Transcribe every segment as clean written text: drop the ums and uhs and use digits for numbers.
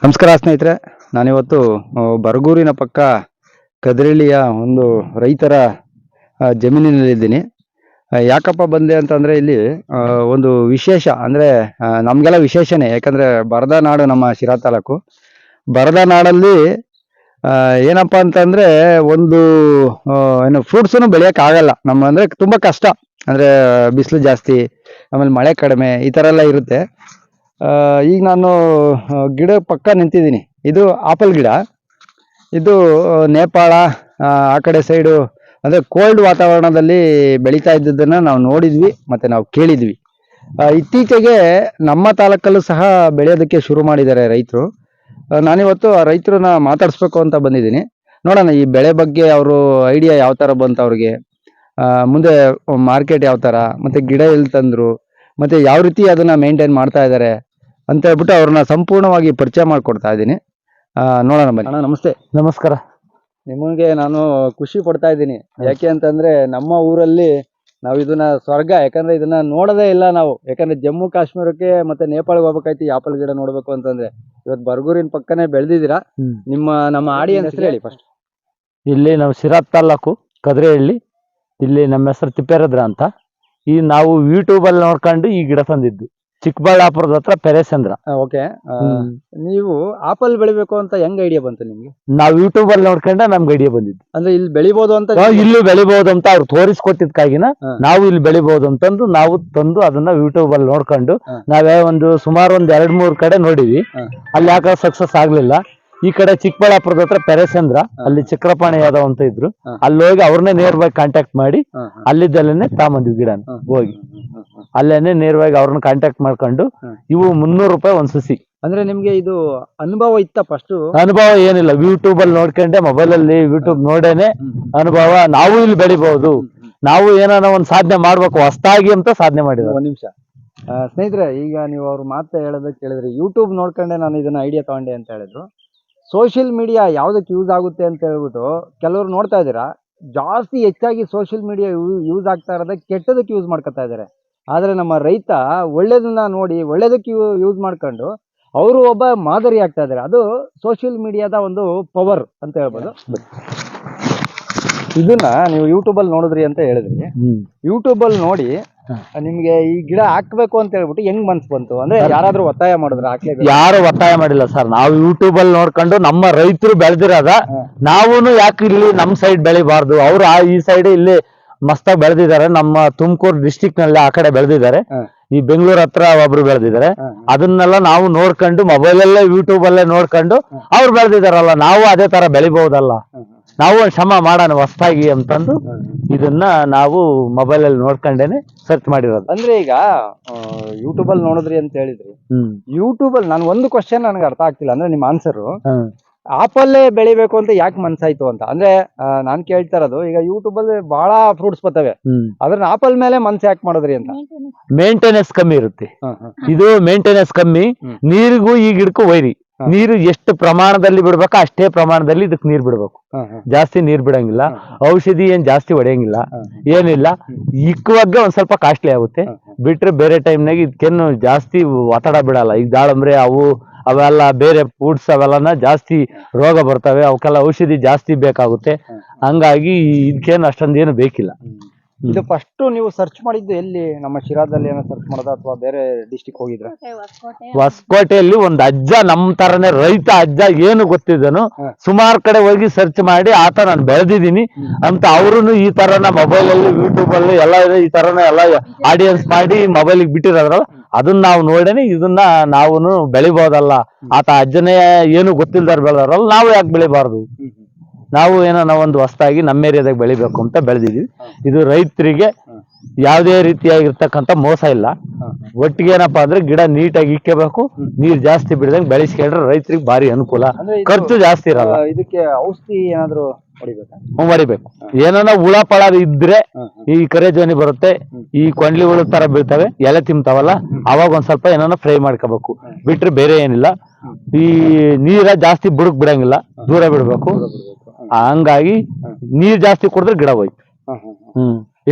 ನಮಸ್ಕಾರ ಸ್ನೇಹಿತರೆ, ನಾನಿವತ್ತು ಬರಗೂರಿನ ಪಕ್ಕ ಕದ್ರಳ್ಳಿಯ ಒಂದು ರೈತರ ಜಮೀನಿನಲ್ಲಿದ್ದೀನಿ. ಯಾಕಪ್ಪ ಬಂದೆ ಅಂತಂದರೆ ಇಲ್ಲಿ ಒಂದು ವಿಶೇಷ ಅಂದರೆ ನಮಗೆಲ್ಲ ವಿಶೇಷನೇ. ಯಾಕಂದರೆ ಬರದ ನಾಡು ನಮ್ಮ ಶಿರಾ ತಾಲೂಕು. ಬರದ ನಾಡಲ್ಲಿ ಏನಪ್ಪ ಅಂತಂದರೆ ಒಂದು ಏನು ಫ್ರೂಟ್ಸನ್ನು ಬೆಳೆಯೋಕ್ಕಾಗಲ್ಲ. ನಮ್ಮ ಅಂದರೆ ತುಂಬ ಕಷ್ಟ. ಅಂದರೆ ಬಿಸಿಲು ಜಾಸ್ತಿ, ಆಮೇಲೆ ಮಳೆ ಕಡಿಮೆ, ಈ ಥರ ಎಲ್ಲ ಇರುತ್ತೆ. ಈಗ ನಾನು ಗಿಡ ಪಕ್ಕ ನಿಂತಿದ್ದೀನಿ. ಇದು ಆಪಲ್ ಗಿಡ. ಇದು ನೇಪಾಳ ಆ ಕಡೆ ಸೈಡು ಅಂದರೆ ಕೋಲ್ಡ್ ವಾತಾವರಣದಲ್ಲಿ ಬೆಳೀತಾ ಇದ್ದದ್ದನ್ನು ನಾವು ನೋಡಿದ್ವಿ ಮತ್ತು ನಾವು ಕೇಳಿದ್ವಿ. ಇತ್ತೀಚೆಗೆ ನಮ್ಮ ತಾಲೂಕಲ್ಲೂ ಸಹ ಬೆಳೆಯೋದಕ್ಕೆ ಶುರು ಮಾಡಿದ್ದಾರೆ ರೈತರು. ನಾನಿವತ್ತು ಆ ರೈತರನ್ನ ಮಾತಾಡಿಸ್ಬೇಕು ಅಂತ ಬಂದಿದ್ದೀನಿ. ನೋಡೋಣ ಈ ಬೆಳೆ ಬಗ್ಗೆ ಅವರು ಐಡಿಯಾ ಯಾವ ಥರ ಬಂತು ಅವ್ರಿಗೆ, ಮುಂದೆ ಮಾರ್ಕೆಟ್ ಯಾವ ಥರ, ಮತ್ತು ಗಿಡ ಎಲ್ಲಿ ತಂದರು, ಮತ್ತು ಯಾವ ರೀತಿ ಅದನ್ನು ಮೇಂಟೈನ್ ಮಾಡ್ತಾ ಇದ್ದಾರೆ ಅಂತ ಹೇಳ್ಬಿಟ್ಟು ಅವ್ರನ್ನ ಸಂಪೂರ್ಣವಾಗಿ ಪರಿಚಯ ಮಾಡಿಕೊಡ್ತಾ ಇದ್ದೀನಿ. ನೋಡೋಣ ಬನ್ನಿ. ಅಣ್ಣ ನಮಸ್ತೆ. ನಮಸ್ಕಾರ. ನಿಮಗೆ ನಾನು ಖುಷಿ ಪಡ್ತಾ ಇದ್ದೀನಿ. ಯಾಕೆ ಅಂತಂದರೆ ನಮ್ಮ ಊರಲ್ಲಿ ನಾವು ಇದನ್ನ ಸ್ವರ್ಗ, ಯಾಕಂದರೆ ಇದನ್ನ ನೋಡೋದೇ ಇಲ್ಲ ನಾವು. ಯಾಕಂದರೆ ಜಮ್ಮು ಕಾಶ್ಮೀರಕ್ಕೆ ಮತ್ತು ನೇಪಾಳಕ್ಕೆ ಹೋಗ್ಬೇಕಾಯ್ತು ಈ ಆಪಲ್ ಗಿಡ ನೋಡಬೇಕು ಅಂತಂದರೆ. ಇವತ್ತು ಬರಗೂರಿನ ಪಕ್ಕನೇ ಬೆಳೆದಿದ್ದೀರಾ. ನಮ್ಮ ಆಡಿಯನ್ಸ್ ಹೆಸರು ಹೇಳಿ ಫಸ್ಟ್. ಇಲ್ಲಿ ನಾವು ಶಿರಾ ತಾಲೂಕು ಕದ್ರಹಳ್ಳಿ. ಇಲ್ಲಿ ನಮ್ಮ ಹೆಸರು ತಿಪ್ಪೇರದ್ರ ಅಂತ. ಈ ನಾವು ಯೂಟ್ಯೂಬಲ್ಲಿ ನೋಡ್ಕೊಂಡು ಈ ಗಿಡ ತಂದಿದ್ದು ಚಿಕ್ಕಬಳ್ಳಾಪುರದ ಹತ್ರ ಪೆರೇಸಂದ್ರ. ಓಕೆ, ನೀವು ಆಪಲ್ ಬೆಳಿಬೇಕು ಅಂತ ಹೆಂಗ್ ಐಡಿಯಾ ಬಂತು ನಿಮ್ಗೆ? ನಾವು ಯೂಟ್ಯೂಬಲ್ಲಿ ನೋಡ್ಕೊಂಡೆ ನಮ್ಗೆ ಐಡಿಯಾ ಬಂದಿದ್ದು. ಅಂದ್ರೆ ಇಲ್ಲಿ ಬೆಳಿಬಹುದು ಅಂತ, ಇಲ್ಲಿ ಬೆಳಿಬಹುದು ಅಂತ ಅವ್ರು ತೋರಿಸ್ಕೊಟ್ಟಿದ್ಕಾಗಿನ ನಾವು ಇಲ್ಲಿ ಬೆಳಿಬಹುದು ಅಂತಂದು ನಾವು ತಂದು ಅದನ್ನ ಯೂಟ್ಯೂಬಲ್ಲಿ ನೋಡ್ಕೊಂಡು ನಾವೇ ಸುಮಾರು ಒಂದ್ 2-3 ಕಡೆ ನೋಡಿವಿ. ಅಲ್ಲಿ ಯಾಕೆ ಸಕ್ಸಸ್ ಆಗ್ಲಿಲ್ಲ. ಈ ಕಡೆ ಚಿಕ್ಕಬಳ್ಳಾಪುರದ ಹತ್ರ ಪೆರೇಸಂದ್ರ, ಅಲ್ಲಿ ಚಕ್ರಪಾಣಿ ಯಾದವ್ ಅಂತ ಇದ್ರು. ಅಲ್ಲಿ ಹೋಗಿ ಅವ್ರನ್ನೇ ನೇರವಾಗಿ ಕಾಂಟ್ಯಾಕ್ಟ್ ಮಾಡಿ ಅಲ್ಲಿದ್ದಲ್ಲೇನೆ ತಗೊಂಬಂದ್ವಿ ಗಿಡನ. ಹೋಗಿ ಅಲ್ಲೇನೆ ನೇರವಾಗಿ ಅವ್ರನ್ನ ಕಾಂಟ್ಯಾಕ್ಟ್ ಮಾಡ್ಕೊಂಡು ಇವು 300 ರೂಪಾಯಿ ಒಂದ್ ಸುಸಿ. ಅಂದ್ರೆ ನಿಮ್ಗೆ ಇದು ಅನುಭವ ಇತ್ತ? ಫಸ್ಟ್ ಅನುಭವ ಏನಿಲ್ಲ, ಯೂಟ್ಯೂಬ್ ಅಲ್ಲಿ ನೋಡ್ಕೊಂಡೆ, ಮೊಬೈಲ್ ಅಲ್ಲಿ ಯೂಟ್ಯೂಬ್ ನೋಡೇನೆ ಅನುಭವ. ನಾವು ಇಲ್ಲಿ ಬೆಳಿಬಹುದು, ನಾವು ಏನಾನ ಒಂದ್ ಸಾಧನೆ ಮಾಡ್ಬೇಕು ಹೊಸದಾಗಿ ಅಂತ ಸಾಧನೆ ಮಾಡಿದ್ವಿ. ಒಂದ್ ನಿಮಿಷ ಸ್ನೇಹಿತರೆ, ಈಗ ನೀವು ಅವ್ರ ಮಾತು ಹೇಳೋದಕ್ಕೆ ಕೇಳಿದ್ರೆ ಯೂಟ್ಯೂಬ್ ನೋಡ್ಕೊಂಡೆ ನಾನು ಇದನ್ನ ಐಡಿಯಾ ತಗೊಂಡೆ ಅಂತ ಹೇಳಿದ್ರು. ಸೋಷಿಯಲ್ ಮೀಡಿಯಾ ಯಾವುದಕ್ಕೆ ಯೂಸ್ ಆಗುತ್ತೆ ಅಂತ ಹೇಳ್ಬಿಟ್ಟು ಕೆಲವರು ನೋಡ್ತಾ ಇದ್ದೀರಾ. ಜಾಸ್ತಿ ಹೆಚ್ಚಾಗಿ ಸೋಷಿಯಲ್ ಮೀಡಿಯಾ ಯೂಸ್ ಆಗ್ತಾ ಇರೋದಕ್ಕೆ ಕೆಟ್ಟದಕ್ಕೆ ಯೂಸ್ ಮಾಡ್ಕೊತಾ ಇದ್ದಾರೆ. ಆದರೆ ನಮ್ಮ ರೈತ ಒಳ್ಳೇದನ್ನ ನೋಡಿ ಒಳ್ಳೇದಕ್ಕೆ ಯೂಸ್ ಮಾಡ್ಕೊಂಡು ಅವರು ಒಬ್ಬ ಮಾದರಿ ಆಗ್ತಾ ಇದ್ದಾರೆ. ಅದು ಸೋಷಿಯಲ್ ಮೀಡಿಯಾದ ಒಂದು ಪವರ್ ಅಂತ ಹೇಳ್ಬೋದು. ಇದನ್ನ ನೀವು ಯೂಟ್ಯೂಬಲ್ಲಿ ನೋಡಿದ್ರಿ ಅಂತ ಹೇಳಿದ್ರಿ. ಯೂಟ್ಯೂಬಲ್ಲಿ ನೋಡಿ ನಿಮ್ಗೆ ಈ ಗಿಡ ಹಾಕ್ಬೇಕು ಅಂತ ಹೇಳ್ಬಿಟ್ಟು ಹೆಂಗ್ ಮನ್ಸ್ ಬಂತು? ಅಂದ್ರೆ ಯಾರಾದ್ರೂ ಒತ್ತಾಯ ಮಾಡಿದ್ರ? ಯಾರು ಒತ್ತಾಯ ಮಾಡಿಲ್ಲ ಸರ್. ನಾವು ಯೂಟ್ಯೂಬ್ ಅಲ್ಲಿ ನೋಡ್ಕೊಂಡು ನಮ್ಮ ರೈತರು ಬೆಳೆದಿರೋದ ನಾವೂನು ಯಾಕೆ ಇಲ್ಲಿ ನಮ್ ಸೈಡ್ ಬೆಳಿಬಾರ್ದು? ಅವ್ರು ಈ ಸೈಡ್ ಇಲ್ಲಿ ಮಸ್ತಾಗಿ ಬೆಳೆದಿದ್ದಾರೆ. ನಮ್ಮ ತುಮಕೂರು ಡಿಸ್ಟಿಕ್ ನಲ್ಲಿ ಆ ಕಡೆ ಬೆಳೆದಿದ್ದಾರೆ. ಈ ಬೆಂಗಳೂರು ಹತ್ರ ಒಬ್ರು ಬೆಳೆದಿದ್ದಾರೆ. ಅದನ್ನೆಲ್ಲ ನಾವು ನೋಡ್ಕೊಂಡು ಮೊಬೈಲ್ ಅಲ್ಲೇ ಯೂಟ್ಯೂಬ್ ಅಲ್ಲೇ ನೋಡ್ಕೊಂಡು ಅವ್ರು ಬೆಳೆದಿದಾರಲ್ಲ, ನಾವು ಅದೇ ತರ ಬೆಳಿಬಹುದಲ್ಲ, ನಾವು ಶ್ರಮ ಮಾಡೋಣ ಹೊಸದಾಗಿ ಅಂತಂದು ಇದನ್ನ ನಾವು ಮೊಬೈಲ್ ಅಲ್ಲಿ ನೋಡ್ಕೊಂಡೇನೆ ಸರ್ಚ್ ಮಾಡಿರೋದು. ಅಂದ್ರೆ ಈಗ ಯೂಟ್ಯೂಬ್ ಅಲ್ಲಿ ನೋಡಿದ್ರಿ ಅಂತ ಹೇಳಿದ್ರಿ. ಯೂಟ್ಯೂಬ್ ಅಲ್ಲಿ ನಾನು ಒಂದು ಕ್ವಶನ್ ನನಗೆ ಅರ್ಥ ಆಗ್ತಿಲ್ಲ. ಅಂದ್ರೆ ನಿಮ್ಮ ಆನ್ಸರ್ ಆಪಲ್ಲೇ ಬೆಳಿಬೇಕು ಅಂತ ಯಾಕೆ ಮನ್ಸಾಯ್ತು ಅಂತ. ಅಂದ್ರೆ ನಾನ್ ಕೇಳ್ತಾ ಇರೋದು, ಈಗ ಯೂಟ್ಯೂಬ್ ಅಲ್ಲಿ ಬಹಳ ಫ್ರೂಟ್ಸ್ ಬರ್ತವೆ, ಅದ್ರ ಆಪಲ್ ಮೇಲೆ ಮನ್ಸು ಯಾಕೆ ಮಾಡಿದ್ರಿ ಅಂತ. ಮೇಂಟೆನೆನ್ಸ್ ಕಮ್ಮಿ ಇರುತ್ತೆ. ಇದು ಮೇಂಟೆನೆನ್ಸ್ ಕಮ್ಮಿ. ನೀರಿಗೂ ಈ ಗಿಡಕ್ಕೂ ವೈರಿ. ನೀರು ಎಷ್ಟು ಪ್ರಮಾಣದಲ್ಲಿ ಬಿಡ್ಬೇಕು ಅಷ್ಟೇ ಪ್ರಮಾಣದಲ್ಲಿ ಇದಕ್ಕೆ ನೀರ್ ಬಿಡ್ಬೇಕು. ಜಾಸ್ತಿ ನೀರ್ ಬಿಡಂಗಿಲ್ಲ. ಔಷಧಿ ಏನ್ ಜಾಸ್ತಿ ಹೊಡೆಯಂಗಿಲ್ಲ, ಏನಿಲ್ಲ. ಇಕ್ಕುವಾಗ ಒಂದ್ ಸ್ವಲ್ಪ ಕಾಸ್ಟ್ಲಿ ಆಗುತ್ತೆ. ಬಿಟ್ರೆ ಬೇರೆ ಟೈಮ್ನಾಗ ಇದಕ್ಕೇನು ಜಾಸ್ತಿ ಒತ್ತಡ ಬಿಡಲ್ಲ. ಈಗ ದಾಳಂಬ್ರೆ ಅವೆಲ್ಲ ಬೇರೆ ಫ್ರೂಟ್ಸ್ ಅವೆಲ್ಲನ ಜಾಸ್ತಿ ರೋಗ ಬರ್ತವೆ, ಅವಕ್ಕೆಲ್ಲ ಔಷಧಿ ಜಾಸ್ತಿ ಬೇಕಾಗುತ್ತೆ. ಹಂಗಾಗಿ ಇದಕ್ಕೇನು ಅಷ್ಟೊಂದೇನು ಬೇಕಿಲ್ಲ. ಇದು ಫಸ್ಟ್ ನೀವು ಸರ್ಚ್ ಮಾಡಿದ್ದು ಎಲ್ಲಿ? ನಮ್ಮ ಶಿರಾದಲ್ಲಿ ಏನೋ ಸರ್ಚ್ ಮಾಡೋದ ಅಥವಾ ಬೇರೆ ಡಿಸ್ಟಿಕ್ ಹೋಗಿದ್ರ? ಹೊಸಕೋಟೆಯಲ್ಲಿ ಒಂದು ಅಜ್ಜ, ನಮ್ ತರನೇ ರೈತ ಅಜ್ಜ, ಏನು ಗೊತ್ತಿದ್ದನು ಸುಮಾರು ಕಡೆ ಹೋಗಿ ಸರ್ಚ್ ಮಾಡಿ ಆತ ನಾನು ಬೆಳೆದಿದ್ದೀನಿ ಅಂತ ಅವ್ರು ಈ ತರನ ಮೊಬೈಲ್ ಅಲ್ಲಿ ಯೂಟ್ಯೂಬ್ ಅಲ್ಲಿ ಎಲ್ಲ ಈ ತರನ ಎಲ್ಲ ಆಡಿಯನ್ಸ್ ಮಾಡಿ ಮೊಬೈಲಿಗೆ ಬಿಟ್ಟಿರೋದ್ರಲ್ಲ, ಅದನ್ನ ನಾವು ನೋಡೇನೆ ಇದನ್ನ ನಾವು ಬೆಳಿಬಹುದಲ್ಲ. ಆತ ಅಜ್ಜನೇ ಏನು ಗೊತ್ತಿಲ್ದಾರ ಬೆಳೆದಾರಲ್ಲ, ನಾವು ಯಾಕೆ ಬೆಳಿಬಾರ್ದು? ನಾವು ನಾವು ಒಂದು ಹೊಸದಾಗಿ ನಮ್ಮ ಏರಿಯಾದಾಗ ಬೆಳಿಬೇಕು ಅಂತ ಬೆಳೆದಿದ್ವಿ. ಇದು ರೈತರಿಗೆ ಯಾವುದೇ ರೀತಿಯಾಗಿರ್ತಕ್ಕಂಥ ಮೋಸ ಇಲ್ಲ. ಒಟ್ಟಿಗೆ ಏನಪ್ಪಾ ಅಂದ್ರೆ ಗಿಡ ನೀಟಾಗಿ ಇಕ್ಕಬೇಕು, ನೀರ್ ಜಾಸ್ತಿ ಬಿಡದಂಗೆ ಬೆಳೆಸ್ಕೊಂಡ್ರೆ ರೈತರಿಗೆ ಭಾರಿ ಅನುಕೂಲ, ಖರ್ಚು ಜಾಸ್ತಿ ಇರಲ್ಲ. ಇದಕ್ಕೆ ಔಷಧಿ ಏನಾದ್ರು ಹೊಡಿಬೇಕು. ಏನಾನ ಹುಳ ಪಳ ಇದ್ರೆ ಈ ಕರೆಜೋನಿ ಬರುತ್ತೆ, ಈ ಕೊಂಡ್ಲಿ ಹುಳ ತರ ಬೀಳ್ತವೆ, ಎಲೆ ತಿಂತಾವಲ್ಲ, ಅವಾಗ ಒಂದ್ ಸ್ವಲ್ಪ ಏನಾನ ಫ್ರೈ ಮಾಡ್ಕೋಬೇಕು. ಬಿಟ್ರೆ ಬೇರೆ ಏನಿಲ್ಲ. ಈ ನೀರ ಜಾಸ್ತಿ ಬುಡಕ್ ಬಿಡಂಗಿಲ್ಲ, ದೂರ ಬಿಡ್ಬೇಕು. ಹಂಗಾಗಿ ನೀರ್ ಜಾಸ್ತಿ ಕುಡಿದ್ರೆ ಗಿಡ ಹೋಯ್ತು.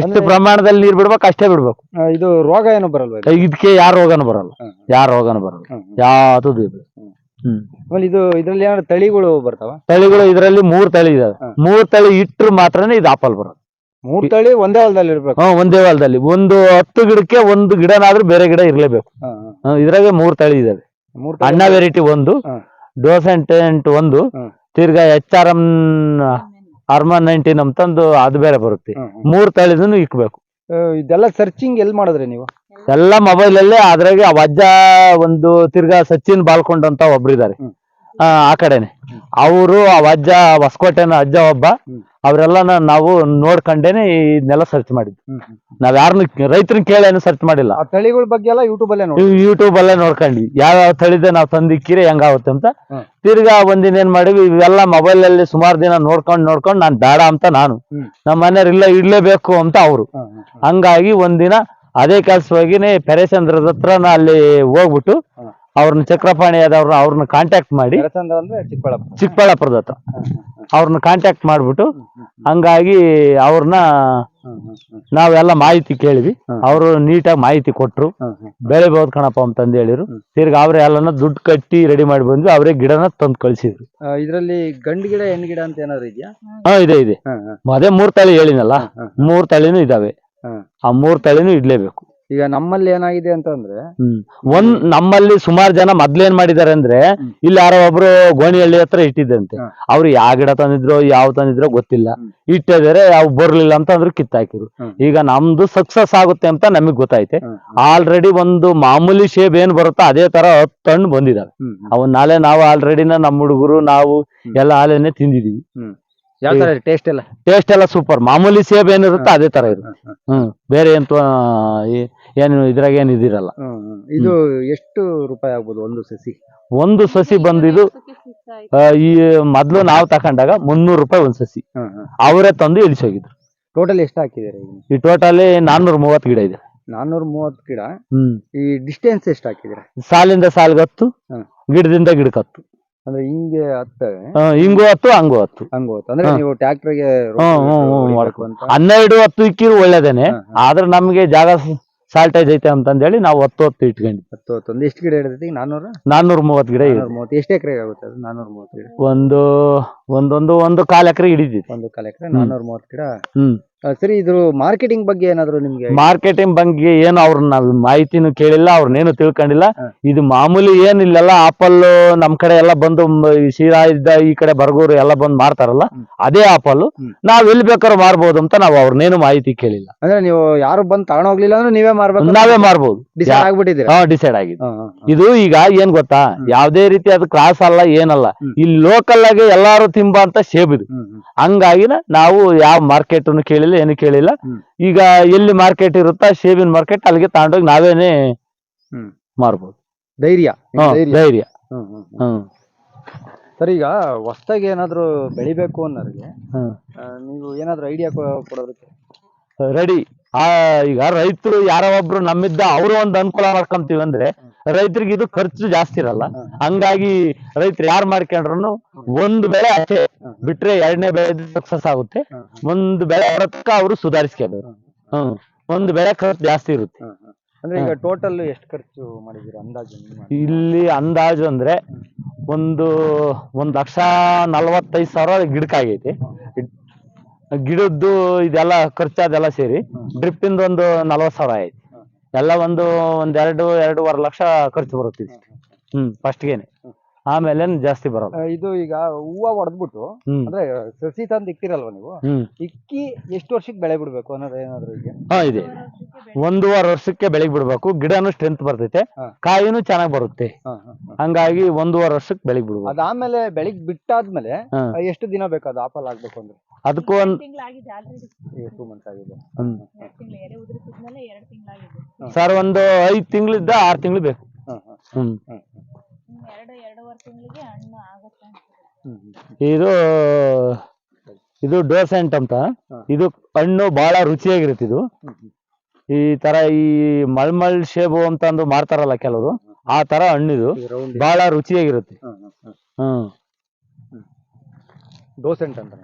ಎಷ್ಟು ಪ್ರಮಾಣದಲ್ಲಿ ನೀರ್ ಬಿಡ್ಬೇಕು ಅಷ್ಟೇ ಬಿಡ್ಬೇಕು. ಇದು ರೋಗ ಏನು ಬರಲ್ವ ಇದಕ್ಕೆ? ಯಾವ ರೋಗನೂ ಬರಲ್ಲ, ಯಾವ ರೋಗನೂ ಬರಲ್ಲ, ಯಾವ್ದು. ಆಮೇಲೆ ಇದ್ರಲ್ಲಿ ಏನಾದ್ರು ತಳಿಗಳು ಬರ್ತಾವ? ತಳಿಗಳು ಇದರಲ್ಲಿ 3 ತಳಿ ಇದಾವೆ. ಹಾ. 3 ತಳಿ ಇಟ್ರು ಮಾತ್ರನೇ ಇದು ಆಪಲ್ ಬರೋದು. 3 ತಳಿ ಒಂದೇ ಹೊಲದಲ್ಲಿ ಇರ್ಬೇಕು? ಒಂದೇ ಹೊಲದಲ್ಲಿ ಒಂದು 10 ಗಿಡಕ್ಕೆ ಒಂದು ಗಿಡನಾದ್ರೂ ಬೇರೆ ಗಿಡ ಇರ್ಲೇಬೇಕು. ಇದ್ರಾಗೆ 3 ತಳಿ ಇದಾವೆ. ಅಣ್ಣ ವೆರೈಟಿ ಒಂದು, ಡೋಸೆಂಟ್ ಒಂದು, ತಿರ್ಗಾ HRM ಅರ್ಮನ್ 19 ಅಂತಂದು ಅದು ಬೇರೆ ಬರುತ್ತೆ. 3 ತಳಿದನ್ನು ಇಕ್ಬೇಕು. ಇದೆಲ್ಲ ಸರ್ಚಿಂಗ್ ಎಲ್ಲಿ ಮಾಡಿದ್ರಿ ನೀವು? ಎಲ್ಲ ಮೊಬೈಲ್ ಅಲ್ಲೇ. ಅದ್ರಾಗೆ ಅಜ್ಜ ಒಂದು, ತಿರ್ಗಾ ಸಚಿನ್ ಬಾಲ್ಕೊಂಡ್ ಅಂತ ಒಬ್ರು ಇದಾರೆ ಆ ಕಡೆನೆ. ಅವರು ಅಜ್ಜ ಹೊಸಕೋಟೆನ ಅಜ್ಜ ಒಬ್ಬ. ಅವ್ರೆಲ್ಲ ನಾವು ನೋಡ್ಕೊಂಡೇನೆ ಇದನ್ನೆಲ್ಲ ಸರ್ಚ್ ಮಾಡಿದ್ವಿ. ನಾವ್ ಯಾರನ್ನು ರೈತರನ್ನ ಕೇಳೇನು ಸರ್ಚ್ ಮಾಡಿಲ್ಲ. ಆ ತಳಿಗಳ ಬಗ್ಗೆ ಎಲ್ಲ ಯೂಟ್ಯೂಬ್ ಅಲ್ಲೇ ನೋಡ್ಕೊಂಡ್ವಿ, ಯಾವ ತಳಿದೆ ನಾವು ತಂದಿಕ್ಕಿರಿ ಹೆಂಗಾಗುತ್ತೆ ಅಂತ. ತಿರ್ಗಾ ಒಂದಿನ ಏನ್ ಮಾಡಿವಿ, ಇವೆಲ್ಲ ಮೊಬೈಲ್ ಅಲ್ಲಿ ಸುಮಾರು ದಿನ ನೋಡ್ಕೊಂಡ್ ನಾನ್ ಬೇಡ ಅಂತ ನಾನು, ನಮ್ಮ ಮನೆಯವ್ರು ಇಲ್ಲ ಇಡ್ಲೇಬೇಕು ಅಂತ ಅವರು. ಹಂಗಾಗಿ ಒಂದಿನ ಅದೇ ಕೆಲ್ಸವಾಗಿನೇ ಪೆರೇಸಂದ್ರದ ಹತ್ರನ ಅಲ್ಲಿ ಹೋಗ್ಬಿಟ್ಟು ಅವ್ರನ್ನ ಚಕ್ರಪಾಣಿ ಅವ್ರನ್ನ ಕಾಂಟ್ಯಾಕ್ಟ್ ಮಾಡಿ, ಚಿಕ್ಕಬಳ್ಳಾಪುರದ ಹತ್ರ ಅವ್ರನ್ನ ಕಾಂಟ್ಯಾಕ್ಟ್ ಮಾಡ್ಬಿಟ್ಟು, ಹಂಗಾಗಿ ಅವ್ರನ್ನ ನಾವೆಲ್ಲ ಮಾಹಿತಿ ಕೇಳಿದ್ವಿ. ಅವರು ನೀಟಾಗಿ ಮಾಹಿತಿ ಕೊಟ್ರು. ಬೆಳಿಬಹುದು ಕಣಪ್ಪ ಅಂತಂದು ಹೇಳಿರು. ತಿರ್ಗಿ ಅವ್ರೆ ಎಲ್ಲನ ದುಡ್ಡು ಕಟ್ಟಿ ರೆಡಿ ಮಾಡಿ ಬಂದ್ವಿ. ಅವರೇ ಗಿಡನ ತಂದು ಕಳ್ಸಿದ್ರು. ಇದರಲ್ಲಿ ಗಂಡು ಗಿಡ ಹೆಣ್ಣು ಗಿಡ ಅಂತ ಏನಾದ್ರು ಇದೆಯಾ? ಇದೆ. ಅದೇ 3 ತಳಿ ಹೇಳಿನಲ್ಲ, 3 ತಳಿನೂ ಇದಾವೆ. ಆ 3 ತಳಿನೂ ಇಡ್ಲೇಬೇಕು. ಈಗ ನಮ್ಮಲ್ಲಿ ಏನಾಗಿದೆ ಅಂತಂದ್ರೆ, ನಮ್ಮಲ್ಲಿ ಸುಮಾರು ಜನ ಮೊದ್ಲೇನ್ ಮಾಡಿದಾರೆ ಅಂದ್ರೆ, ಇಲ್ಲಿ ಯಾರೋ ಒಬ್ರು ಗೋಣಿಹಳ್ಳಿ ಹತ್ರ ಇಟ್ಟಿದ್ದಂತೆ. ಅವ್ರು ಯಾವ ಗಿಡ ತಂದಿದ್ರು ಯಾವ ತಂದಿದ್ರೋ ಗೊತ್ತಿಲ್ಲ, ಇಟ್ಟಿದ್ದಾರೆ. ಅವು ಬರ್ಲಿಲ್ಲ ಅಂತ ಅಂದ್ರು ಕಿತ್ತಾಕಿರು. ಈಗ ನಮ್ದು ಸಕ್ಸಸ್ ಆಗುತ್ತೆ ಅಂತ ನಮಗ್ ಗೊತ್ತೈತೆ. ಆಲ್ರೆಡಿ ಒಂದು ಮಾಮೂಲಿ ಶೇಬ್ ಏನ್ ಬರುತ್ತೋ ಅದೇ ತರ 10 ಹಣ್ಣು ಬಂದಿದಾವೆ. ಅವನ್ ನಾಳೆ ನಾವು ಆಲ್ರೆಡಿನ ನಮ್ಮ ಹುಡುಗರು ನಾವು ಎಲ್ಲ ಹಾಲೇನೆ ತಿಂದಿದೀವಿ. ಟೇಸ್ಟ್ ಎಲ್ಲ ಸೂಪರ್. ಮಾಮೂಲಿ ಸೇಬ್ ಏನಿರುತ್ತೆ ಅದೇ ತರ ಇರುತ್ತೆ. ಬೇರೆ ಏನು ಇದ್ರಾಗ ಏನ್ ಇದಿರಲ್ಲ. ಇದು ಎಷ್ಟು ರೂಪಾಯಿ ಆಗ್ಬೋದು ಒಂದು ಸಸಿ ಬಂದಿದ್ದು? ಈ ಮೊದ್ಲು ನಾವು ತಕೊಂಡಾಗ 300 ರೂಪಾಯಿ ಒಂದ್ ಸಸಿ. ಅವರೇ ತಂದು ಇಳಿಸೋಗಿದ್ರು. ಟೋಟಲ್ ಎಷ್ಟು ಹಾಕಿದಾರೆ? ಈ ಟೋಟಲಿ 430 ಗಿಡ ಇದೆ. 430 ಗಿಡ. ಈ ಡಿಸ್ಟೆನ್ಸ್ ಎಷ್ಟು ಹಾಕಿದಿರ? ಸಾಲಿಂದ ಸಾಲಿಗೆ 10, ಗಿಡದಿಂದ ಗಿಡಕ್ಕೆ 10. ಅಂದ್ರೆ ಹಿಂಗೆ 10, ಹಿಂಗೂ 10 ಹಂಗೂ 10. ಅಂದ್ರೆ ನೀವು ಟ್ರ್ಯಾಕ್ಟರ್ಗೆ 12 10 ಇಕ್ಕಿರು ಒಳ್ಳೇದೇನೆ. ಆದ್ರೆ ನಮ್ಗೆ ಜಾಗ ಸಾಲ್ಟೇಜ್ ಐತೆ ಅಂತಂದೇಳಿ ನಾವು 10 ಇಟ್ಕೊಂಡಿದ್ವಿ. 10 ಎಷ್ಟು ಗಿಡ ಇರ್ತೈತಿ? 430 ಗಿಡ ಇದೆ. ಎಷ್ಟು ಎಕರೆ ಆಗುತ್ತೆ ಅದು 430 ಗಿಡ? ಒಂದು 1/4 ಎಕರೆ ಹಿಡಿದಿದೆ. 1/4 ಎಕರೆ 430 ಗಿಡ. ಸರಿ, ಇದ್ರ ಮಾರ್ಕೆಟಿಂಗ್ ಬಗ್ಗೆ ಏನಾದ್ರು ನಿಮ್ಗೆ? ಮಾರ್ಕೆಟಿಂಗ್ ಬಗ್ಗೆ ಏನು ಅವ್ರನ್ನ ನಾವು ಮಾಹಿತಿನೂ ಕೇಳಿಲ್ಲ, ಅವ್ರನ್ನೇನು ತಿಳ್ಕೊಂಡಿಲ್ಲ. ಇದು ಮಾಮೂಲಿ ಏನಿಲ್ಲಲ್ಲ, ಆಪಲ್ ನಮ್ ಕಡೆ ಎಲ್ಲ ಬಂದು ಶಿರಾ ಇದ್ದ ಈ ಕಡೆ ಬರಗೂರು ಎಲ್ಲ ಬಂದು ಮಾರ್ತಾರಲ್ಲ, ಅದೇ ಆಪಲ್ ನಾವ್ ಎಲ್ಲಿ ಬೇಕಾದ್ರೂ ಮಾರ್ಬೋದು ಅಂತ ನಾವು ಅವ್ರನ್ನೇನು ಮಾಹಿತಿ ಕೇಳಿಲ್ಲ. ಅಂದ್ರೆ ನೀವು ಯಾರು ಬಂದು ತಗೊಂಡೋಗ್ಲಿಲ್ಲ ಅಂದ್ರೆ ನೀವೇ ಮಾರ್ಬೇಕು? ನಾವೇ ಮಾರ್ಬೋದು. ಡಿಸೈಡ್ ಆಗಿದೆ. ಇದು ಈಗ ಏನ್ ಗೊತ್ತಾ, ಯಾವ್ದೇ ರೀತಿ ಅದು ಕ್ರಾಸ್ ಅಲ್ಲ ಏನಲ್ಲ, ಇಲ್ಲಿ ಲೋಕಲ್ ಆಗಿ ಎಲ್ಲಾರು ತಿಂಬ ಅಂತ ಸೇಬ್ ಇದು. ಹಂಗಾಗಿನ ನಾವು ಯಾವ ಮಾರ್ಕೆಟ್ ಕೇಳಿಲ್ಲ, ಏನು ಕೇಳಿಲ್ಲ. ಈಗ ಎಲ್ಲಿ ಮಾರ್ಕೆಟ್ ಇರುತ್ತಾ ಸೇಬಿನ ಮಾರ್ಕೆಟ್, ಅಲ್ಲಿಗೆ ತಗೊಂಡೋಗಿ ನಾವೇನೆ ಮಾರ್ಬೋದು. ಧೈರ್ಯ. ಸರ್, ಈಗ ಹೊಸದಾಗಿ ಏನಾದ್ರು ಬೆಳಿಬೇಕು ಅನ್ನೋರಿಗೆ ನೀವು ಏನಾದ್ರು ಐಡಿಯಾ ಕೊಡೋದಕ್ಕೆ ರೆಡಿ? ಈಗ ರೈತರು ಯಾರೋ ಒಬ್ರು ನಮ್ಮಿದ್ದ ಅವರು ಒಂದು ಅನುಕೂಲ ಮಾಡ್ಕೊಂತೀವಿ ಅಂದ್ರೆ, ರೈತರಿಗೆ ಇದು ಖರ್ಚು ಜಾಸ್ತಿ ಇರಲ್ಲ. ಹಂಗಾಗಿ ರೈತರು ಯಾರು ಮಾಡ್ಕೊಂಡ್ರು ಒಂದು ಬೆಳೆ ಅಷ್ಟೇ ಬಿಟ್ರೆ 2ನೇ ಬೆಳೆ ಸಕ್ಸಸ್ ಆಗುತ್ತೆ. ಒಂದು ಬೆಳೆ ಬರತಕ್ಕ ಅವರು ಸುಧಾರಿಸ್ಕೋಬೇಕು. ಒಂದು ಬೆಳೆ ಖರ್ಚು ಜಾಸ್ತಿ ಇರುತ್ತೆ. ಅಂದ್ರೆ ಈಗ ಟೋಟಲ್ ಎಷ್ಟು ಖರ್ಚು ಮಾಡಿದೀರಾ ಅಂದಾಜು? ಇಲ್ಲಿ ಅಂದಾಜು ಅಂದ್ರೆ 1,45,000 ಗಿಡಕ್ಕಾಗೈತಿ. ಗಿಡದ್ದು ಇದೆಲ್ಲ ಖರ್ಚಾದೆಲ್ಲ ಸೇರಿ ಡ್ರಿಪ್ ಇಂದ ಒಂದು 40,000 ಆಯ್ತು. ಎಲ್ಲ ಒಂದೆರಡೂವರೆ ಲಕ್ಷ ಖರ್ಚು ಬರುತ್ತೆ ಫಸ್ಟ್ಗೆನೆ. ಆಮೇಲೆ ಜಾಸ್ತಿ ಬರಲ್ಲ. ಇದು ಈಗ ಹೂವು ಹೊಡೆದ್ಬಿಟ್ಟು ಅಂದ್ರೆ ಸಸಿ ತಂದು ಇಕ್ಕಿರಲ್ವ ನೀವು? ಇಕ್ಕಿ ಎಷ್ಟು ವರ್ಷಕ್ಕೆ ಬೆಳೆ ಬಿಡ್ಬೇಕು ಅನ್ನೋದು ಏನಾದ್ರು ಇದೆ? 1.5 ವರ್ಷಕ್ಕೆ ಬೆಳೆಗ್ ಬಿಡ್ಬೇಕು. ಗಿಡನು ಸ್ಟ್ರೆಂತ್ ಬರ್ತೈತೆ, ಕಾಯಿನೂ ಚೆನ್ನಾಗಿ ಬರುತ್ತೆ. ಹಂಗಾಗಿ 1.5 ವರ್ಷಕ್ಕೆ ಬೆಳೆಗ್ ಬಿಡ್ಬೇಕು. ಅದಾದ್ಮೇಲೆ ಬೆಳಿಗ್ ಬಿಟ್ಟಾದ್ಮೇಲೆ ಎಷ್ಟು ದಿನ ಬೇಕು ಅದು ಆಪಲ್ ಆಗ್ಬೇಕು ಅಂದ್ರೆ? ಅದಕ್ಕೂ 2 ಮಂತ್ಸ್ ಆಗಿದೆ. ಸರ್, ಒಂದು 5 ತಿಂಗಳಿಂದ 6 ತಿಂಗಳು ಬೇಕು. ಇದು ಡೋಸೆಂಟ್ ಅಂತ. ಇದು ಹಣ್ಣು ಬಹಳ ರುಚಿಯಾಗಿರುತ್ತೆ. ಇದು ಈ ತರ ಈ ಮಳ್ಮಳ್ ಶೇಬು ಅಂತ ಅಂದು ಮಾರ್ತಾರಲ್ಲ ಕೆಲವರು, ಆ ತರ ಹಣ್ಣಿದು ಬಹಳ ರುಚಿಯಾಗಿರುತ್ತೆ. ಡೋಸೆಂಟ್ ಅಂತ.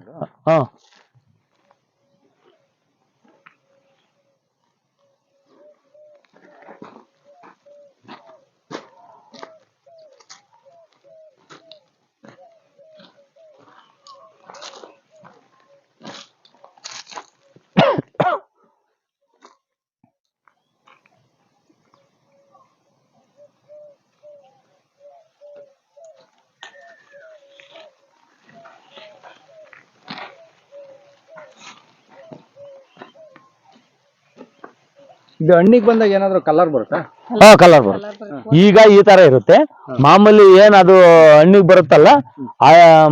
ಇದು ಹಣ್ಣಿಗೆ ಬಂದಾಗ ಏನಾದ್ರು ಕಲರ್ ಬರುತ್ತಾ? ಕಲರ್ ಬರುತ್ತೆ. ಈಗ ಈ ತರ ಇರುತ್ತೆ. ಮಾಮೂಲಿ ಏನ್ ಅದು ಹಣ್ಣಿಗೆ ಬರುತ್ತಲ್ಲ, ಆ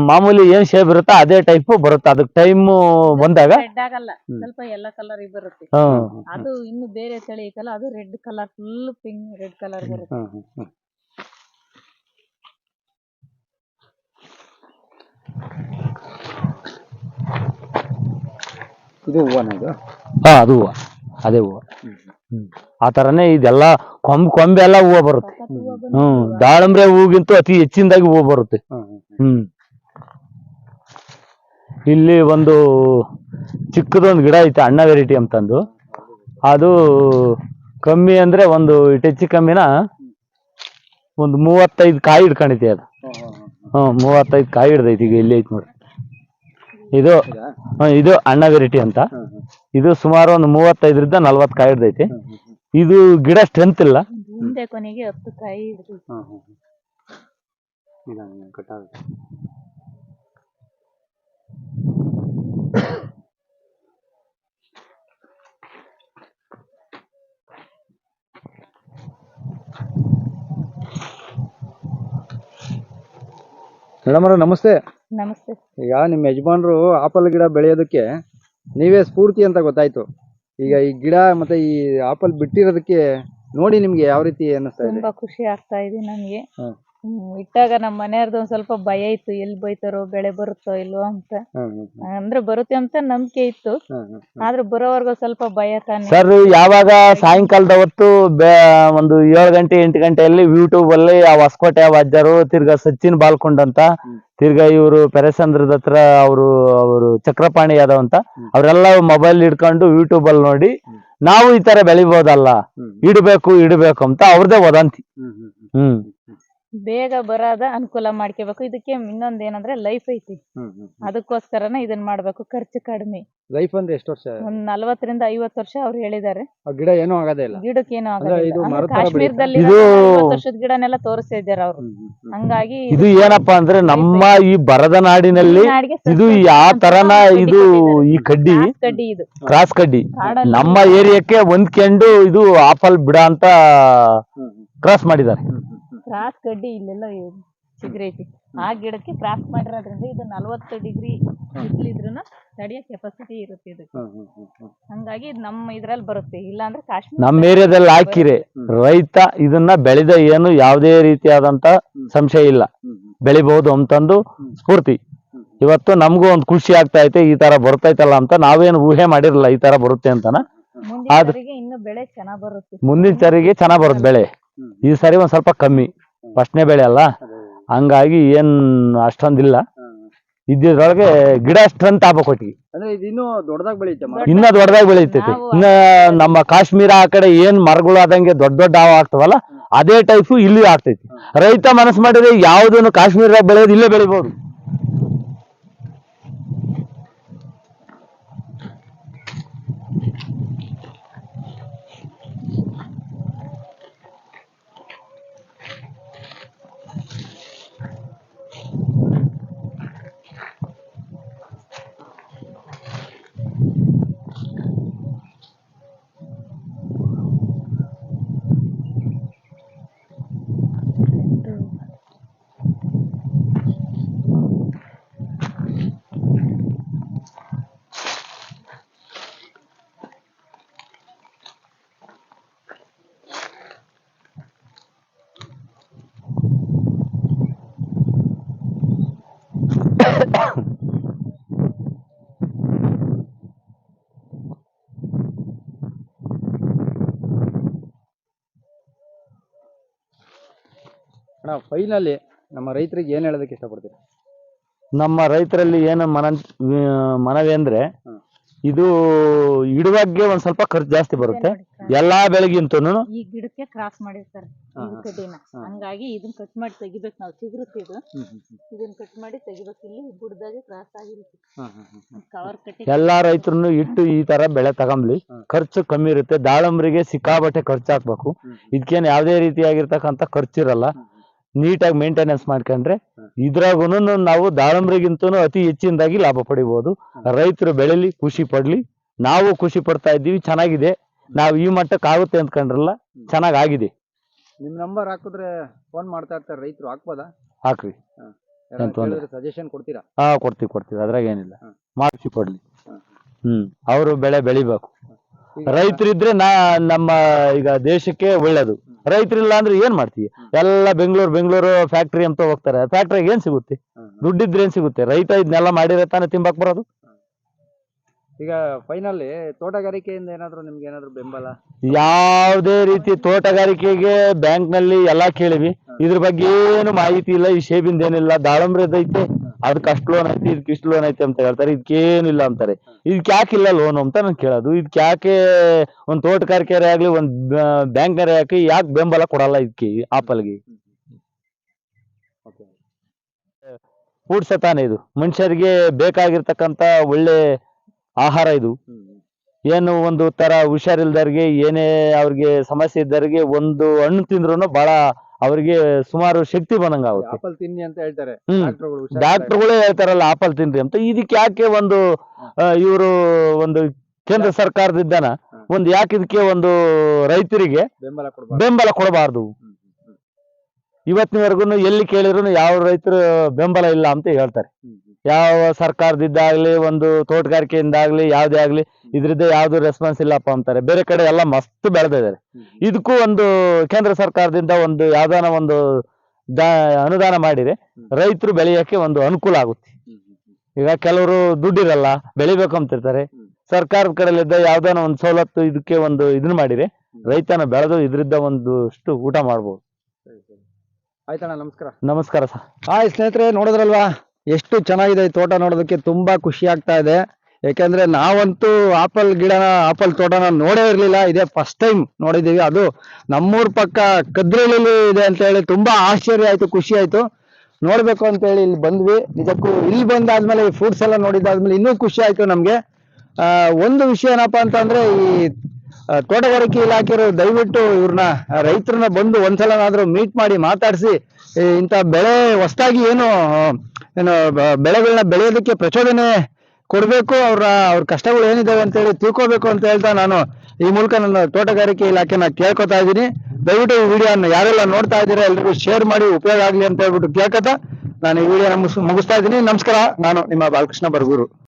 ಮಾಮೂಲಿ ಏನ್ ಶೇಪ್ ಇರುತ್ತೋ ಅದೇ ಟೈಪ್ ಬರುತ್ತೆ. ಅದಕ್ಕೆ ಟೈಮ್ ಬಂದಾಗ ರೆಡ್ ಆಗಲ್ಲ, ಸ್ವಲ್ಪ ಎಲ್ಲೋ ಕಲರ್ ಬರುತ್ತೆ. ಅದು ಇನ್ನು ಬೇರೆ ತಳಿ ಐತಲ್ಲ, ಅದು red colour, full pink red colour ಬರುತ್ತೆ. ಇದು ಹೂವನ ಇದು? ಅದು ಹೂವ, ಅದೇ ಹೂವ. ಆ ತರನೇ ಇದೆಲ್ಲ ಕೊಂಬೆ ಎಲ್ಲ ಹೂವ ಬರುತ್ತೆ. ದಾಳಂಬ್ರೆ ಹೂಗಿಂತೂ ಅತಿ ಹೆಚ್ಚಿನದಾಗಿ ಹೂವು ಬರುತ್ತೆ. ಇಲ್ಲಿ ಒಂದು ಚಿಕ್ಕದೊಂದು ಗಿಡ ಐತೆ, ಅಣ್ಣ ವೆರೈಟಿ ಅಂತಂದು. ಅದು ಕಮ್ಮಿ ಅಂದ್ರೆ ಒಂದು ಹೆಚ್ಚು ಕಮ್ಮಿನ ಒಂದು 35 ಕಾಯಿ ಹಿಡ್ಕೊಂಡಿದೆ ಅದು. 35 ಕಾಯಿ ಹಿಡ್ದೈತಿ. ಈಗ ಇಲ್ಲಿ ಐತಿ ನೋಡಿ, ಇದು ಇದು ಅಣ್ಣ ವೆರೈಟಿ ಅಂತ. ಇದು ಸುಮಾರು ಒಂದು 35ರಿಂದ 40 ಕಾಯಿ ಹಿಡ್ದೈತಿ. ಇದು ಗಿಡ ಸ್ಟ್ರೆಂತ್ ಇಲ್ಲ. ಮುಂದೆ ಕೊನೆಗೆ 10 ಕಾಯಿ ಹಿಡಿದೈತಿ. ಮೇಡಮ್ ಅವ್ರೆ ನಮಸ್ತೆ. ನಮಸ್ತೆ. ಈಗ ನಿಮ್ಮ ಯಜಮಾನ್ರು ಆಪಲ್ ಗಿಡ ಬೆಳೆಯೋದಕ್ಕೆ ನೀವೇ ಸ್ಫೂರ್ತಿ ಅಂತ ಗೊತ್ತಾಯ್ತು. ಈಗ ಈ ಗಿಡ ಮತ್ತೆ ಈ ಆಪಲ್ ಬಿಟ್ಟಿರೋದಕ್ಕೆ ನೋಡಿ ನಿಮ್ಗೆ ಯಾವ ರೀತಿ ಅನ್ನಿಸ್ತಾ ಇದೆ? ತುಂಬಾ ಖುಷಿ ಆಗ್ತಾ ಇದೆ ನಮ್ಗೆ. ಇಟ್ಟಾಗ ನಮ್ಮ ಮನೆಯವ್ರದ್ದು ಒಂದ್ ಸ್ವಲ್ಪ ಭಯ ಇತ್ತು, ಎಲ್ಲಿ ಬೈತಾರೋ, ಬೆಳೆ ಬರುತ್ತೋ ಇಲ್ವೋ ಅಂತ. ಅಂದ್ರೆ ಬರುತ್ತೆ ಅಂತ ನಂಬಿಕೆ ಇತ್ತು, ಆದ್ರೆ ಬರೋವರ್ಗು ಸ್ವಲ್ಪ ಭಯ ತಾನೆ. ಸರ್, ಯಾವಾಗ ಸಾಯಂಕಾಲದ ಹೊತ್ತು ಒಂದು 7 ಗಂಟೆ 8 ಗಂಟೆಯಲ್ಲಿ ಯೂಟ್ಯೂಬ್ ಅಲ್ಲಿ ಆ ಹೊಸಕೋಟೆ ವಾದ್ಯರು, ತಿರ್ಗಾ ಸಚಿನ್ ಬಾಲ್ಕೊಂಡ್ ಅಂತ, ತಿರ್ಗಾ ಇವರು ಪೆರೆಸಂದ್ರದ ಹತ್ರ ಅವರು ಚಕ್ರಪಾಣಿ ಯಾದವ್ ಅಂತ, ಅವರೆಲ್ಲ ಮೊಬೈಲ್ ಹಿಡ್ಕೊಂಡು ಯೂಟ್ಯೂಬ್ ಅಲ್ಲಿ ನೋಡಿ ನಾವು ಈ ತರ ಬೆಳಿಬೋದಲ್ಲ, ಇಡಬೇಕು ಅಂತ ಅವ್ರದೇ ವದಂತಿ. ಬೇಗ ಬರೋದ ಅನುಕೂಲ ಮಾಡ್ಕೋಬೇಕು. ಇದಕ್ಕೆ ಇನ್ನೊಂದ್ ಏನಂದ್ರೆ ಲೈಫ್ ಐತಿ, ಅದಕ್ಕೋಸ್ಕರನೇ ಇದನ್ನ ಮಾಡ್ಬೇಕು. ಖರ್ಚು ಕಡಿಮೆ. ಲೈಫ್ ಅಂದ್ರೆ ಎಷ್ಟು ವರ್ಷ? ಒಂದ್ 40ರಿಂದ 50 ವರ್ಷ ಅವ್ರು ಹೇಳಿದ್ದಾರೆ. ಗಿಡ ಏನೂ ಆಗೋದೇ ಇಲ್ಲ, ಗಿಡಕ್ಕೆ ಏನೂ ಇದು ಆಗೋದಿಲ್ಲ. ಮರದ ತರ ಕಾಶ್ಮೀರದಲ್ಲಿ ಇದು 50 ವರ್ಷದ ಗಿಡನೆಲ್ಲ ತೋರಿಸ್ತಿದ್ದಾರೆ ಅವರು. ಹಂಗಾಗಿ ಇದು ಏನಪ್ಪಾ ಅಂದ್ರೆ ನಮ್ಮ ಈ ಬರದ ನಾಡಿನಲ್ಲಿ ಇದು ಯಾವ ತರನ ಇದು ಈ ಕಡ್ಡಿ ಇದು ಕ್ರಾಸ್ ಕಡ್ಡಿ ನಮ್ಮ ಏರಿಯಾಕ್ಕೆ ಹೊಂದ್ಕೊಂಡು ಇದು ಆಪಲ್ ಬಿಡ ಅಂತ ಕ್ರಾಸ್ ಮಾಡಿದ್ದಾರೆ. ಕ್ರಾಸ್ ಕಡ್ಡಿ ಇಲ್ಲೆಲ್ಲ ಸಿಗರೈತಿ. ಆ ಗಿಡಕ್ಕೆ ಕ್ರಾಸ್ ಮಾಡಿರೋದ್ರಿಂದ ಇದು 40 ಡಿಗ್ರಿ ಬಿಸಿಲಿದ್ರು ತಡಿಯೋ ಕೆಪಾಸಿಟಿ ಇರುತ್ತೆ ಇದಕ್ಕೆ. ಹಂಗಾಗಿ ಇದು ನಮ್ಮ ಇದ್ರಲ್ಲಿ ಬರುತ್ತೆ. ಇಲ್ಲ ಅಂದ್ರೆ ಕಾಶ್ಮೀರ ನಮ್ಮ ಏರಿಯಾದಲ್ಲಿ ಹಾಕಿರೆ ರೈತ ಇದನ್ನ ಬೆಳೆದ ಏನು ಯಾವುದೇ ರೀತಿಯಾದಂತ ಸಂಶಯ ಇಲ್ಲ, ಬೆಳಿಬಹುದು ಅಂತಂದು ಸ್ಫೂರ್ತಿ. ಇವತ್ತು ನಮಗೂ ಒಂದು ಖುಷಿ ಆಗ್ತಾ ಐತೆ, ಈ ತರ ಬರ್ತೈತಲ್ಲ ಅಂತ. ನಾವೇನು ಊಹೆ ಮಾಡಿರಲಿಲ್ಲ ಈ ತರ ಬರುತ್ತೆ ಅಂತನ. ಇನ್ನು ಬೆಳೆ ಚೆನ್ನಾಗ್ ಬರುತ್ತೆ. ಮುಂದಿನ ಸರಿಗೆ ಚೆನ್ನಾಗ್ ಬರುತ್ತೆ ಬೆಳೆ. ಈ ಸರಿ ಒಂದ್ ಸ್ವಲ್ಪ ಕಮ್ಮಿ, ಫಸ್ಟ್ನೇ ಬೆಳೆ ಅಲ್ಲ, ಹಂಗಾಗಿ ಏನ್ ಅಷ್ಟೊಂದಿಲ್ಲ. ಇದ್ರೊಳಗೆ ಗಿಡ ಸ್ಟ್ರೆಂತ್ ಆಗ್ಬೇಕು ಒಟ್ಟಿಗೆ. ಅಂದ್ರೆ ಇದು ಇನ್ನೂ ದೊಡ್ಡದಾಗಿ ಬೆಳೆಯುತ್ತೆ, ಇನ್ನ ದೊಡ್ಡದಾಗಿ ಬೆಳೀತೈತಿ. ಇನ್ನ ನಮ್ಮ ಕಾಶ್ಮೀರ ಆ ಕಡೆ ಏನ್ ಮರಗಳು ಆದಂಗೆ ದೊಡ್ಡ ಹಾವು ಆಗ್ತಾವಲ್ಲ, ಅದೇ ಟೈಪು ಇಲ್ಲಿ ಆಗ್ತೈತಿ. ರೈತ ಮನಸ್ಸು ಮಾಡಿದ್ರೆ ಯಾವ್ದನ್ನು ಕಾಶ್ಮೀರದಾಗ ಬೆಳೆಯೋದು ಇಲ್ಲೇ ಬೆಳಿಬಹುದು. ಫೈನಲಿ ನಮ್ಮ ರೈತರಿಗೆ ಏನ್ ಹೇಳೋದಕ್ಕೆ ಇಷ್ಟಪಡ್ತೀರಾ? ನಮ್ಮ ರೈತರಲ್ಲಿ ಏನು ಮನವಿ ಅಂದ್ರೆ, ಇದು ಇಡುವಾಗೆ ಒಂದ್ ಸ್ವಲ್ಪ ಖರ್ಚು ಜಾಸ್ತಿ ಬರುತ್ತೆ ಎಲ್ಲಾ ಬೆಳೆಗಿಂತೂನು. ಈ ಗಿಡಕ್ಕೆ ಕ್ರಾಸ್ ಮಾಡಿರ್ತಾರೆ ಕಡ್ಡಿನ, ಹಂಗಾಗಿ ಇದನ್ನ ಕಟ್ ಮಾಡಿ ತೆಗಿಬೇಕು ನಾವು. ಸಿಗುತ್ತೆ ಇದು, ಇದನ್ನ ಕಟ್ ಮಾಡಿ ತೆಗಿಬೇಕು. ಇಲ್ಲಿ ಬುಡದಾಗೆ ಕ್ರಾಸ್ ಆಗಿರುತ್ತೆ. ಕವರ್ ಕಟ್ಟಿ ಎಲ್ಲಾ ರೈತರು ಇಟ್ಟು ಈ ತರ ಬೆಳೆ ತಗೊಂಬ್ಲಿ, ಖರ್ಚು ಕಮ್ಮಿ ಇರುತ್ತೆ. ದಾಳಂಬ್ರಿಗೆ ಸಿಕ್ಕಾಬಟ್ಟೆ ಖರ್ಚು ಹಾಕ್ಬೇಕು, ಇದಕ್ಕೇನು ಯಾವ್ದೇ ರೀತಿಯಾಗಿರ್ತಕ್ಕಂಥ ಖರ್ಚಿರಲ್ಲ. ನೀಟಾಗಿ ಮೇಂಟೆನೆನ್ಸ್ ಮಾಡ್ಕೊಂಡ್ರೆ ಇದ್ರಾಗೂನು ನಾವು ದಾಳಂಬ್ರಿಗಿಂತೂ ಅತಿ ಹೆಚ್ಚಿನದಾಗಿ ಲಾಭ ಪಡಿಬಹುದು. ರೈತರು ಬೆಳೆಲಿ, ಖುಷಿ ಪಡ್ಲಿ, ನಾವು ಖುಷಿ ಪಡ್ತಾ ಇದ್ದೀವಿ. ಚೆನ್ನಾಗಿದೆ, ನಾವು ಈ ಮಟ್ಟಕ್ಕೆ ಆಗುತ್ತೆ ಅಂದ್ಕೊಂಡ್ರಲ್ಲ, ಚೆನ್ನಾಗ್ ಆಗಿದೆ. ನಿಮ್ ನಂಬರ್ ಹಾಕಿದ್ರೆ ಫೋನ್ ಮಾಡ್ತಾ ಇರ್ತಾರೆ ರೈತರು, ಹಾಕ್ಬೋದಾ? ಹಾಕ್ರಿ, ಏನ್ ತೊಂದ್ರೆ? ಸಜೆಷನ್ ಕೊಡ್ತೀರಾ? ಕೊಡ್ತೀವಿ ಅದ್ರಾಗ ಏನಿಲ್ಲ, ಹ್ಮ್. ಮಾಡಿಸಿ ಕೊಡ್ಲಿ. ಹ್ಮ್. ಅವರು ಬೆಳೆ ಬೆಳಿಬೇಕು. ಈಗ ರೈತರಿದ್ರೆ ನಮ್ಮ ಈಗ ದೇಶಕ್ಕೆ ಒಳ್ಳೇದು. ರೈತರಿಲ್ಲ ಅಂದ್ರೆ ಏನ್ ಮಾಡ್ತೀವಿ? ಎಲ್ಲ ಬೆಂಗಳೂರು ಫ್ಯಾಕ್ಟ್ರಿ ಅಂತ ಹೋಗ್ತಾರೆ. ಫ್ಯಾಕ್ಟ್ರಿಗೆ ಏನ್ ಸಿಗುತ್ತೆ? ದುಡ್ಡಿದ್ರೆ ಏನ್ ಸಿಗುತ್ತೆ? ರೈತ ಇದನ್ನೆಲ್ಲ ಮಾಡಿದ್ರೆ ತಾನೇ ತಿಂಬಕ್ ಬರೋದು. ಈಗ ಫೈನಲ್ ತೋಟಗಾರಿಕೆಯಿಂದ ಏನಾದ್ರು ನಿಮ್ಗೆ ಏನಾದ್ರು ಬೆಂಬಲ? ಯಾವುದೇ ರೀತಿ ತೋಟಗಾರಿಕೆಗೆ ಬ್ಯಾಂಕ್ ನಲ್ಲಿ ಎಲ್ಲಾ ಕೇಳಿವಿ, ಇದ್ರ ಬಗ್ಗೆ ಏನು ಮಾಹಿತಿ ಇಲ್ಲ. ಈ ಸೇಬಿಂದ ಏನಿಲ್ಲ, ದಾಳಂಬ್ರಿದ್ ಐತೆ, ಅದಕ್ಕೆ ಅಷ್ಟು ಲೋನ್ ಐತಿ, ಇದಕ್ಕೆ ಇಷ್ಟು ಲೋನ್ ಐತೆ ಅಂತ ಹೇಳ್ತಾರೆ. ಇದಕ್ಕೇನಿಲ್ಲ ಅಂತಾರೆ. ಇದಕ್ಕೆ ಯಾಕಿಲ್ಲ ಲೋನ್ ಅಂತ ನಾನು ಕೇಳೋದು. ಇದಕ್ಕೆ ಯಾಕೆ ಒಂದ್ ತೋಟಗಾರಿಕೆ ಆಗ್ಲಿ, ಒಂದ್ ಬ್ಯಾಂಕ್ ಹಾಕಿ ಯಾಕೆ ಬೆಂಬಲ ಕೊಡಲ್ಲ ಇದಕ್ಕೆ, ಆಪಲ್ಗೆ? ಫುಡ್ ಸತಾನೆ ಇದು, ಮನುಷ್ಯರಿಗೆ ಬೇಕಾಗಿರ್ತಕ್ಕಂತ ಒಳ್ಳೆ ಆಹಾರ ಇದು. ಏನು ಒಂದು ತರ ಹುಷಾರಿಲ್ದವ್ರಿಗೆ, ಏನೇ ಅವ್ರಿಗೆ ಸಮಸ್ಯೆ ಇದ್ದವ್ರಿಗೆ ಒಂದು ಹಣ್ಣು ತಿಂದ್ರು ಬಹಳ ಅವ್ರಿಗೆ ಸುಮಾರು ಶಕ್ತಿ ಬಂದಂಗ ಆಗುತ್ತೆ. ಆಪಲ್ ತಿನ್ನಿ ಅಂತ ಹೇಳ್ತಾರೆ ಡಾಕ್ಟರ್ಗಳೇ ಹೇಳ್ತಾರಲ್ಲ ಆಪಲ್ ತಿನ್ರಿ ಅಂತ. ಇದಕ್ಕೆ ಯಾಕೆ ಒಂದು ಇವರು ಒಂದು ಕೇಂದ್ರ ಸರ್ಕಾರದಿದ್ದಾನ ಒಂದು ಯಾಕೆ ಇದಕ್ಕೆ ಒಂದು ರೈತರಿಗೆ ಬೆಂಬಲ ಕೊಡಬಾರ್ದು? ಇವತ್ತಿನವರೆಗೂ ಎಲ್ಲಿ ಕೇಳಿದ್ರು ಯಾವ ರೈತರು ಬೆಂಬಲ ಇಲ್ಲ ಅಂತ ಹೇಳ್ತಾರೆ. ಯಾವ ಸರ್ಕಾರದಿದ್ದಾಗ್ಲಿ, ಒಂದು ತೋಟಗಾರಿಕೆಯಿಂದಾಗ್ಲಿ, ಯಾವ್ದೇ ಆಗ್ಲಿ ಇದ್ರದ್ದೇ ಯಾವ್ದು ರೆಸ್ಪಾನ್ಸ್ ಇಲ್ಲಪ್ಪ ಅಂತಾರೆ. ಬೇರೆ ಕಡೆ ಎಲ್ಲ ಮಸ್ತ್ ಬೆಳೆದಿದ್ದಾರೆ. ಇದಕ್ಕೂ ಒಂದು ಕೇಂದ್ರ ಸರ್ಕಾರದಿಂದ ಒಂದು ಯಾವ್ದಾನ ಒಂದು ಅನುದಾನ ಮಾಡಿದ್ರೆ ರೈತರು ಬೆಳೆಯಕ್ಕೆ ಒಂದು ಅನುಕೂಲ ಆಗುತ್ತೆ. ಈಗ ಕೆಲವರು ದುಡ್ಡಿರಲ್ಲ, ಬೆಳಿಬೇಕಂತಿರ್ತಾರೆ. ಸರ್ಕಾರದ ಕಡೆಲಿದ್ದ ಯಾವ್ದಾನ ಒಂದು ಸವಲತ್ತು ಇದಕ್ಕೆ ಒಂದು ಇದನ್ನ ಮಾಡಿದ್ರೆ ರೈತನ ಬೆಳೆದು ಇದ್ರಿಂದ ಒಂದಷ್ಟು ಊಟ ಮಾಡ್ಬೋದು. ಆಯ್ತಣ್ಣ, ನಮಸ್ಕಾರ. ನಮಸ್ಕಾರ ಸರ್. ಹಾಯ್ ಸ್ನೇಹಿತರೆ, ನೋಡಿದ್ರಲ್ವಾ ಎಷ್ಟು ಚೆನ್ನಾಗಿದೆ ಈ ತೋಟ. ನೋಡೋದಕ್ಕೆ ತುಂಬಾ ಖುಷಿ ಆಗ್ತಾ ಇದೆ. ಯಾಕೆಂದ್ರೆ ನಾವಂತೂ ಆಪಲ್ ತೋಟನ ನೋಡೇ ಇರ್ಲಿಲ್ಲ. ಇದೇ ಫಸ್ಟ್ ಟೈಮ್ ನೋಡಿದೀವಿ. ಅದು ನಮ್ಮೂರ್ ಪಕ್ಕ ಕದ್ರಳ್ಳಿ ಇದೆ ಅಂತ ಹೇಳಿ ತುಂಬಾ ಆಶ್ಚರ್ಯ ಆಯ್ತು, ಖುಷಿ ಆಯ್ತು. ನೋಡ್ಬೇಕು ಅಂತ ಹೇಳಿ ಇಲ್ಲಿ ಬಂದ್ವಿ. ನಿಜಕ್ಕೂ ಇಲ್ಲಿ ಬಂದಾದ್ಮೇಲೆ ಈ ಫ್ರೂಟ್ಸ್ ಎಲ್ಲ ನೋಡಿದಾದ್ಮೇಲೆ ಇನ್ನೂ ಖುಷಿ ಆಯ್ತು ನಮ್ಗೆ. ಒಂದು ವಿಷಯ ಏನಪ್ಪಾ ಅಂತಂದ್ರೆ, ಈ ತೋಟಗಾರಿಕೆ ಇಲಾಖೆಯವರು ದಯವಿಟ್ಟು ಇವ್ರನ್ನ ರೈತರನ್ನ ಬಂದು ಒಂದ್ಸಲನಾದ್ರೂ ಮೀಟ್ ಮಾಡಿ ಮಾತಾಡಿಸಿ, ಇಂಥ ಬೆಳೆ ಹೊಸದಾಗಿ ಏನು ಬೆಳೆಗಳನ್ನ ಬೆಳೆಯೋದಕ್ಕೆ ಪ್ರಚೋದನೆ ಕೊಡ್ಬೇಕು, ಅವ್ರ ಕಷ್ಟಗಳು ಏನಿದಾವೆ ಅಂತ ಹೇಳಿ ತಿಳ್ಕೊಬೇಕು ಅಂತ ಹೇಳ್ತಾ ನಾನು ಈ ಮೂಲಕ ನನ್ನ ತೋಟಗಾರಿಕೆ ಇಲಾಖೆನ ಕೇಳ್ಕೊತಾ ಇದ್ದೀನಿ. ದಯವಿಟ್ಟು ಈ ವಿಡಿಯೋನ ಯಾರೆಲ್ಲ ನೋಡ್ತಾ ಇದ್ದೀರಾ ಎಲ್ರಿಗೂ ಶೇರ್ ಮಾಡಿ ಉಪಯೋಗ ಆಗ್ಲಿ ಅಂತ ಹೇಳ್ಬಿಟ್ಟು ಕೇಳ್ಕೊತಾ ನಾನು ಈ ವಿಡಿಯೋನ ಮುಗಿಸ್ತಾ ಇದ್ದೀನಿ. ನಮಸ್ಕಾರ. ನಾನು ನಿಮ್ಮ ಬಾಲಕೃಷ್ಣ ಬರಗೂರು.